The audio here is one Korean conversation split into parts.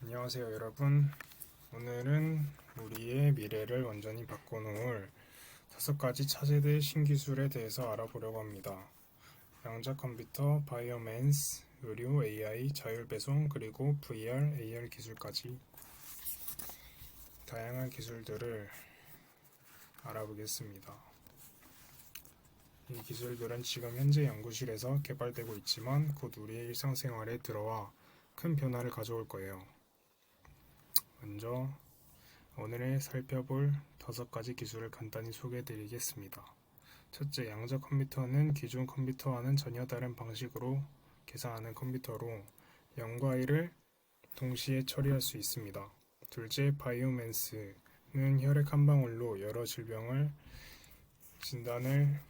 안녕하세요 여러분. 오늘은 우리의 미래를 완전히 바꿔놓을 5가지 차세대 신기술에 대해서 알아보려고 합니다. 양자 컴퓨터, 바이오맨스, 의료, AI, 자율배송, 그리고 VR, AR 기술까지 다양한 기술들을 알아보겠습니다. 이 기술들은 지금 현재 연구실에서 개발되고 있지만 곧 우리의 일상생활에 들어와 큰 변화를 가져올 거예요. 먼저 오늘 살펴볼 5가지 기술을 간단히 소개해드리겠습니다. 첫째, 양자 컴퓨터는 기존 컴퓨터와는 전혀 다른 방식으로 계산하는 컴퓨터로 0과 1을 동시에 처리할 수 있습니다. 둘째, 바이오맨스는 혈액 한 방울로 여러 질병을 질병을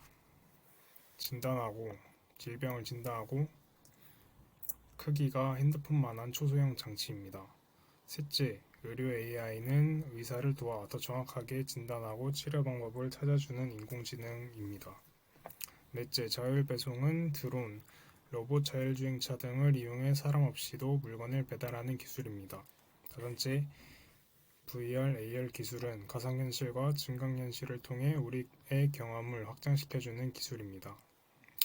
진단하고 크기가 핸드폰만한 초소형 장치입니다. 셋째, 의료 AI는 의사를 도와 더 정확하게 진단하고 치료 방법을 찾아주는 인공지능입니다. 넷째, 자율배송은 드론, 로봇 자율주행차 등을 이용해 사람 없이도 물건을 배달하는 기술입니다. 다섯째, VR, AR 기술은 가상현실과 증강현실을 통해 우리의 경험을 확장시켜주는 기술입니다.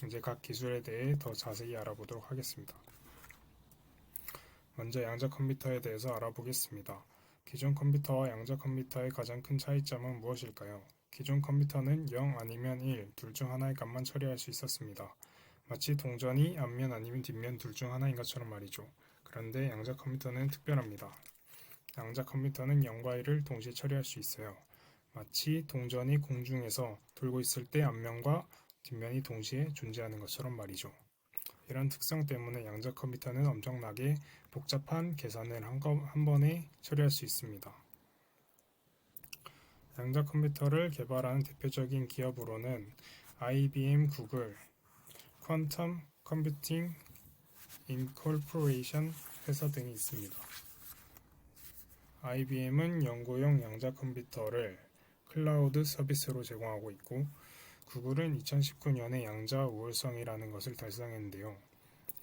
이제 각 기술에 대해 더 자세히 알아보도록 하겠습니다. 먼저 양자 컴퓨터에 대해서 알아보겠습니다. 기존 컴퓨터와 양자 컴퓨터의 가장 큰 차이점은 무엇일까요? 기존 컴퓨터는 0 아니면 1, 둘 중 하나의 값만 처리할 수 있었습니다. 마치 동전이 앞면 아니면 뒷면 둘 중 하나인 것처럼 말이죠. 그런데 양자 컴퓨터는 특별합니다. 양자 컴퓨터는 0과 1을 동시에 처리할 수 있어요. 마치 동전이 공중에서 돌고 있을 때 앞면과 뒷면이 동시에 존재하는 것처럼 말이죠. 이런 특성 때문에 양자 컴퓨터는 엄청나게 복잡한 계산을 한 번에 처리할 수 있습니다. 양자 컴퓨터를 개발하는 대표적인 기업으로는 IBM, 구글, 퀀텀 컴퓨팅 인콜포레이션 회사 등이 있습니다. IBM은 연구용 양자 컴퓨터를 클라우드 서비스로 제공하고 있고, 구글은 2019년에 양자 우월성이라는 것을 달성했는데요.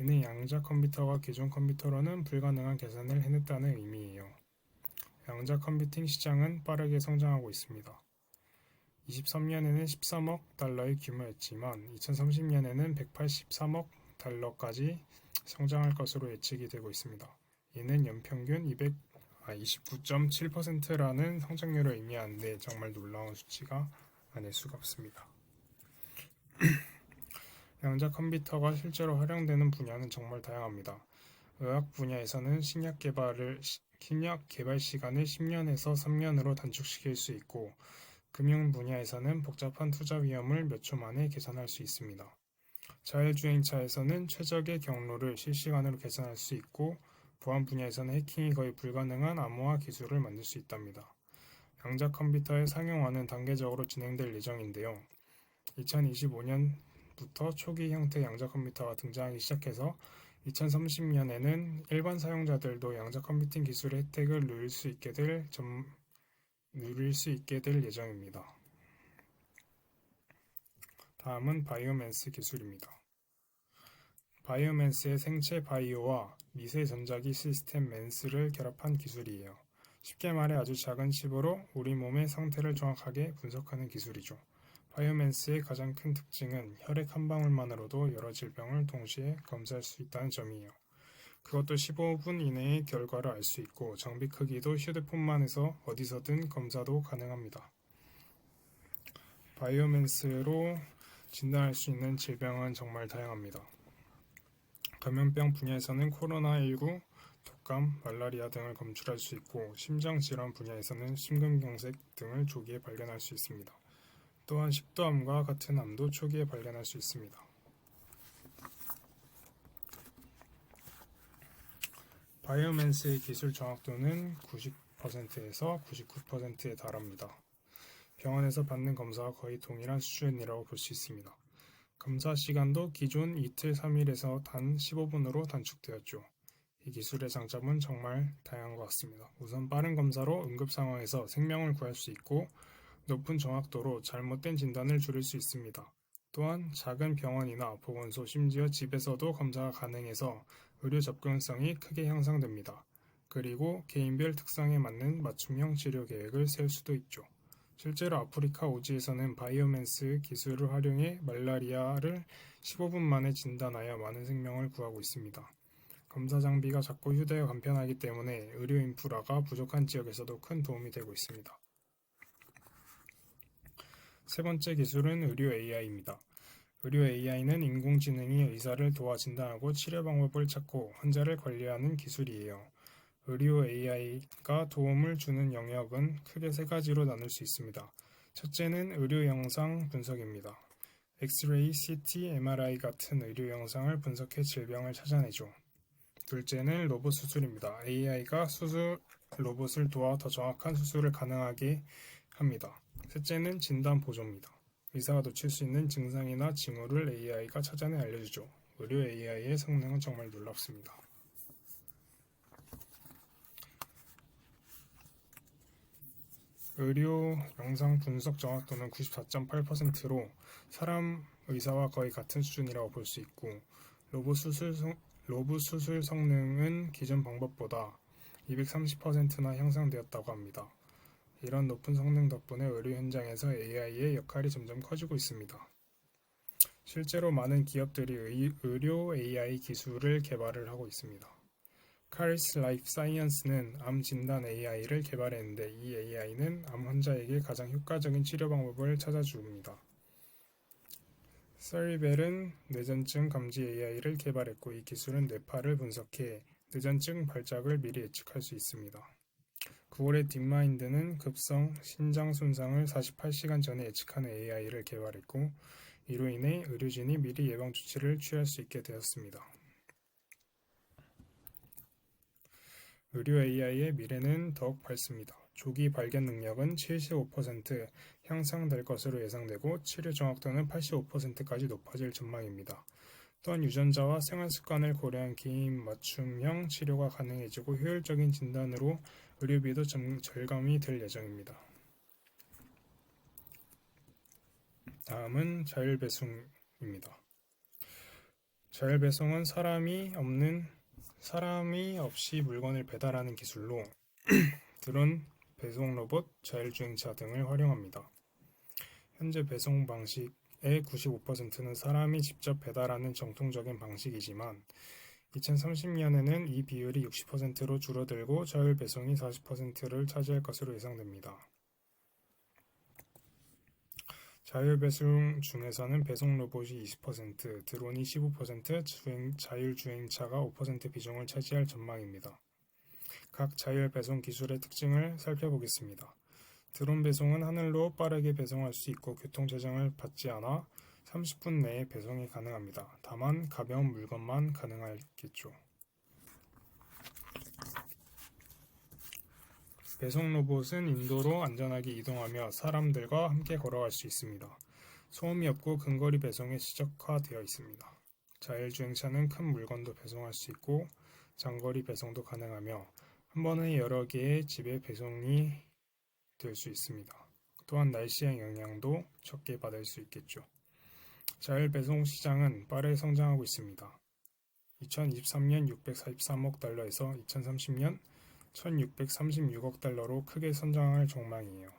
이는 양자 컴퓨터가 기존 컴퓨터로는 불가능한 계산을 해냈다는 의미예요. 양자 컴퓨팅 시장은 빠르게 성장하고 있습니다. 23년에는 13억 달러의 규모였지만 2030년에는 183억 달러까지 성장할 것으로 예측이 되고 있습니다. 이는 연평균 29.7%라는 성장률을 의미하는데 정말 놀라운 수치가 아닐 수가 없습니다. 양자 컴퓨터가 실제로 활용되는 분야는 정말 다양합니다. 의학 분야에서는 신약 개발 시간을 10년에서 3년으로 단축시킬 수 있고, 금융 분야에서는 복잡한 투자 위험을 몇 초 만에 계산할 수 있습니다. 자율주행차에서는 최적의 경로를 실시간으로 계산할 수 있고, 보안 분야에서는 해킹이 거의 불가능한 암호화 기술을 만들 수 있답니다. 양자 컴퓨터의 상용화는 단계적으로 진행될 예정인데요. 2025년부터 초기 형태 양자 컴퓨터가 등장하기 시작해서 2030년에는 일반 사용자들도 양자 컴퓨팅 기술의 혜택을 누릴 수 있게 될 예정입니다. 다음은 바이오맨스 기술입니다. 바이오맨스의 생체 바이오와 미세 전자기 시스템 맨스를 결합한 기술이에요. 쉽게 말해 아주 작은 칩으로 우리 몸의 상태를 정확하게 분석하는 기술이죠. 바이오맨스의 가장 큰 특징은 혈액 한 방울만으로도 여러 질병을 동시에 검사할 수 있다는 점이에요. 그것도 15분 이내에 결과를 알 수 있고, 장비 크기도 휴대폰만 해서 어디서든 검사도 가능합니다. 바이오맨스로 진단할 수 있는 질병은 정말 다양합니다. 감염병 분야에서는 코로나19, 독감, 말라리아 등을 검출할 수 있고, 심장질환 분야에서는 심근경색 등을 조기에 발견할 수 있습니다. 또한 식도암과 같은 암도 초기에 발견할 수 있습니다. 바이오맨스의 기술 정확도는 90%에서 99%에 달합니다. 병원에서 받는 검사와 거의 동일한 수준이라고 볼 수 있습니다. 검사 시간도 기존 이틀 3일에서 단 15분으로 단축되었죠. 이 기술의 장점은 정말 다양한 것 같습니다. 우선 빠른 검사로 응급 상황에서 생명을 구할 수 있고, 높은 정확도로 잘못된 진단을 줄일 수 있습니다. 또한 작은 병원이나 보건소, 심지어 집에서도 검사가 가능해서 의료 접근성이 크게 향상됩니다. 그리고 개인별 특성에 맞는 맞춤형 치료 계획을 세울 수도 있죠. 실제로 아프리카 오지에서는 바이오맨스 기술을 활용해 말라리아를 15분 만에 진단하여 많은 생명을 구하고 있습니다. 검사 장비가 작고 휴대가 간편하기 때문에 의료 인프라가 부족한 지역에서도 큰 도움이 되고 있습니다. 세 번째 기술은 의료 AI입니다. 의료 AI는 인공지능이 의사를 도와 진단하고 치료 방법을 찾고 환자를 관리하는 기술이에요. 의료 AI가 도움을 주는 영역은 크게 세 가지로 나눌 수 있습니다. 첫째는 의료 영상 분석입니다. 엑스레이, CT, MRI 같은 의료 영상을 분석해 질병을 찾아내죠. 둘째는 로봇 수술입니다. AI가 수술 로봇을 도와 더 정확한 수술을 가능하게 합니다. 셋째는 진단 보조입니다. 의사가 놓칠 수 있는 증상이나 징후를 AI가 찾아내 알려주죠. 의료 AI의 성능은 정말 놀랍습니다. 의료 영상 분석 정확도는 94.8%로 사람 의사와 거의 같은 수준이라고 볼 수 있고 로봇 수술 성능은 기존 방법보다 230%나 향상되었다고 합니다. 이런 높은 성능 덕분에 의료 현장에서 AI의 역할이 점점 커지고 있습니다. 실제로 많은 기업들이 의료 AI 기술을 개발을 하고 있습니다. 카리스 라이프 사이언스는 암 진단 AI를 개발했는데 이 AI는 암 환자에게 가장 효과적인 치료 방법을 찾아줍니다. 서리벨은 뇌전증 감지 AI를 개발했고 이 기술은 뇌파를 분석해 뇌전증 발작을 미리 예측할 수 있습니다. 구글의 딥마인드는 급성 신장 손상을 48시간 전에 예측하는 AI를 개발했고 이로 인해 의료진이 미리 예방 조치를 취할 수 있게 되었습니다. 의료 AI의 미래는 더욱 밝습니다. 조기 발견 능력은 75% 향상될 것으로 예상되고 치료 정확도는 85%까지 높아질 전망입니다. 또한 유전자와 생활 습관을 고려한 개인 맞춤형 치료가 가능해지고 효율적인 진단으로 의료비도 절감이 될 예정입니다. 다음은 자율배송입니다. 자율배송은 사람이 없이 물건을 배달하는 기술로 드론, 배송 로봇, 자율주행차 등을 활용합니다. 현재 배송 방식의 95%는 사람이 직접 배달하는 정통적인 방식이지만 2030년에는 이 비율이 60%로 줄어들고 자율 배송이 40%를 차지할 것으로 예상됩니다. 자율 배송 중에서는 배송 로봇이 20%, 드론이 15%, 자율주행차가 5% 비중을 차지할 전망입니다. 각 자율 배송 기술의 특징을 살펴보겠습니다. 드론 배송은 하늘로 빠르게 배송할 수 있고 교통 제장을 받지 않아 30분 내에 배송이 가능합니다. 다만 가벼운 물건만 가능하겠죠. 배송 로봇은 인도로 안전하게 이동하며 사람들과 함께 걸어갈 수 있습니다. 소음이 없고 근거리 배송에 최적화되어 있습니다. 자율주행차는 큰 물건도 배송할 수 있고 장거리 배송도 가능하며 한 번에 여러 개의 집에 배송이 될 수 있습니다. 또한 날씨의 영향도 적게 받을 수 있겠죠. 자율 배송 시장은 빠르게 성장하고 있습니다. 2023년 643억 달러에서 2030년 1636억 달러로 크게 성장할 전망이에요.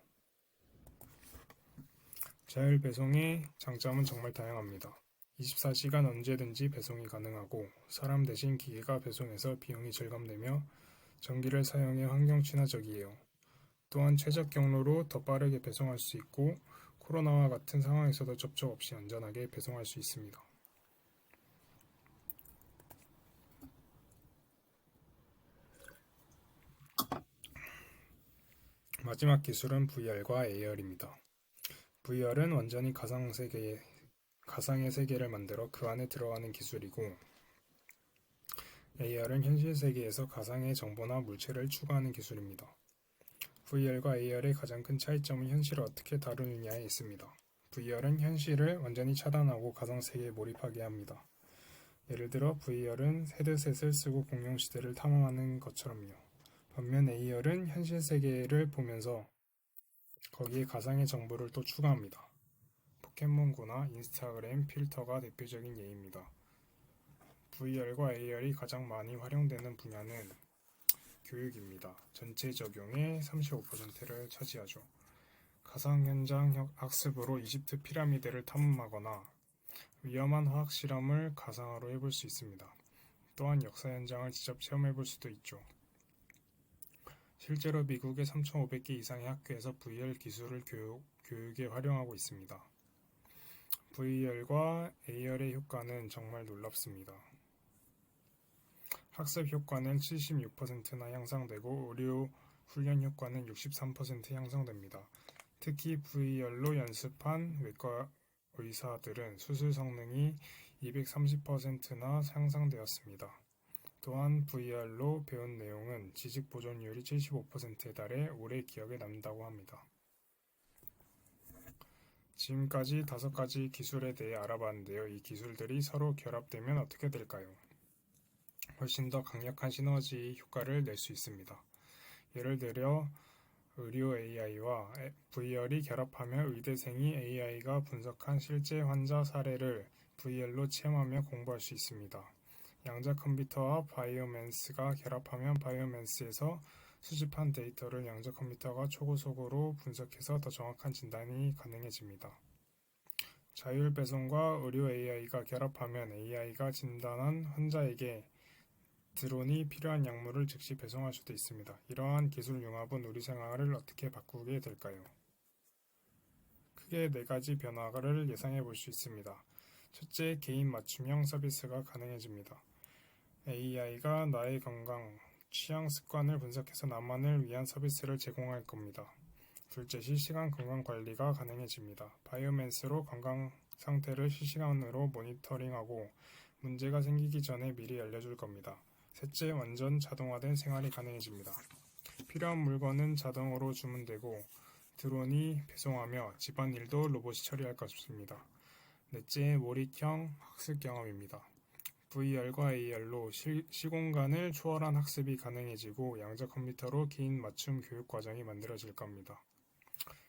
자율 배송의 장점은 정말 다양합니다. 24시간 언제든지 배송이 가능하고 사람 대신 기계가 배송해서 비용이 절감되며 전기를 사용해 환경 친화적이에요. 또한 최적 경로로 더 빠르게 배송할 수 있고 코로나와 같은 상황에서도 접촉 없이 안전하게 배송할 수 있습니다. 마지막 기술은 VR과 AR입니다. VR은 완전히 가상의 세계를 만들어 그 안에 들어가는 기술이고 AR은 현실 세계에서 가상의 정보나 물체를 추가하는 기술입니다. VR과 AR의 가장 큰 차이점은 현실을 어떻게 다루느냐에 있습니다. VR은 현실을 완전히 차단하고 가상 세계에 몰입하게 합니다. 예를 들어 VR은 헤드셋을 쓰고 공룡 시대를 탐험하는 것처럼요. 반면 AR은 현실 세계를 보면서 거기에 가상의 정보를 또 추가합니다. 포켓몬고나 인스타그램 필터가 대표적인 예입니다. VR과 AR이 가장 많이 활용되는 분야는 교육입니다. 전체 적용의 35%를 차지하죠. 가상 현장 학습으로 이집트 피라미드를 탐험하거나 위험한 화학 실험을 가상화로 해볼 수 있습니다. 또한 역사 현장을 직접 체험해볼 수도 있죠. 실제로 미국의 3,500개 이상의 학교에서 VR 기술을 교육에 활용하고 있습니다. VR과 AR의 효과는 정말 놀랍습니다. 학습 효과는 76%나 향상되고 의료 훈련 효과는 63% 향상됩니다. 특히 VR로 연습한 외과 의사들은 수술 성능이 230%나 향상되었습니다. 또한 VR로 배운 내용은 지식 보존율이 75%에 달해 오래 기억에 남는다고 합니다. 지금까지 5가지 기술에 대해 알아봤는데요. 이 기술들이 서로 결합되면 어떻게 될까요? 훨씬 더 강력한 시너지 효과를 낼 수 있습니다. 예를 들어 의료 AI와 VR이 결합하며 의대생이 AI가 분석한 실제 환자 사례를 VR로 체험하며 공부할 수 있습니다. 양자 컴퓨터와 바이오맨스가 결합하면 바이오맨스에서 수집한 데이터를 양자 컴퓨터가 초고속으로 분석해서 더 정확한 진단이 가능해집니다. 자율 배송과 의료 AI가 결합하면 AI가 진단한 환자에게 드론이 필요한 약물을 즉시 배송할 수도 있습니다. 이러한 기술 융합은 우리 생활을 어떻게 바꾸게 될까요? 크게 4가지 변화를 예상해 볼 수 있습니다. 첫째, 개인 맞춤형 서비스가 가능해집니다. AI가 나의 건강, 취향 습관을 분석해서 나만을 위한 서비스를 제공할 겁니다. 둘째, 실시간 건강 관리가 가능해집니다. 바이오맨스로 건강 상태를 실시간으로 모니터링하고 문제가 생기기 전에 미리 알려줄 겁니다. 셋째, 완전 자동화된 생활이 가능해집니다. 필요한 물건은 자동으로 주문되고 드론이 배송하며 집안일도 로봇이 처리할 것입니다. 넷째, 몰입형 학습 경험입니다. VR과 AR로 시공간을 초월한 학습이 가능해지고 양자 컴퓨터로 개인 맞춤 교육 과정이 만들어질 겁니다.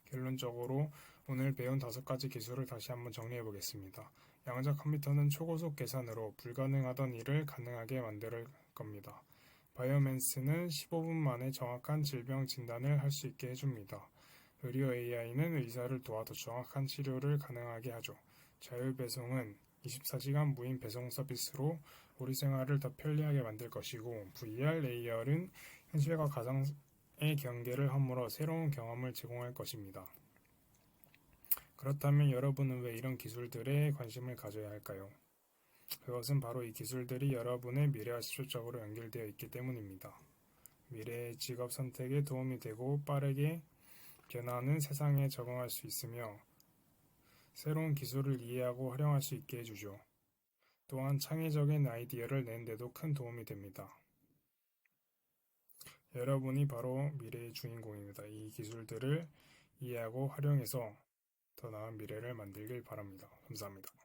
결론적으로 오늘 배운 5가지 기술을 다시 한번 정리해 보겠습니다. 양자 컴퓨터는 초고속 계산으로 불가능하던 일을 가능하게 만들 겁니다. 바이오맨스는 15분 만에 정확한 질병 진단을 할 수 있게 해줍니다. 의료 AI는 의사를 도와 더 정확한 치료를 가능하게 하죠. 자율 배송은 24시간 무인 배송 서비스로 우리 생활을 더 편리하게 만들 것이고 VR, AR은 현실과 가상의 경계를 허물어 새로운 경험을 제공할 것입니다. 그렇다면 여러분은 왜 이런 기술들에 관심을 가져야 할까요? 그것은 바로 이 기술들이 여러분의 미래와 직접적으로 연결되어 있기 때문입니다. 미래의 직업 선택에 도움이 되고 빠르게 변화하는 세상에 적응할 수 있으며 새로운 기술을 이해하고 활용할 수 있게 해주죠. 또한 창의적인 아이디어를 내는 데도 큰 도움이 됩니다. 여러분이 바로 미래의 주인공입니다. 이 기술들을 이해하고 활용해서 더 나은 미래를 만들길 바랍니다. 감사합니다.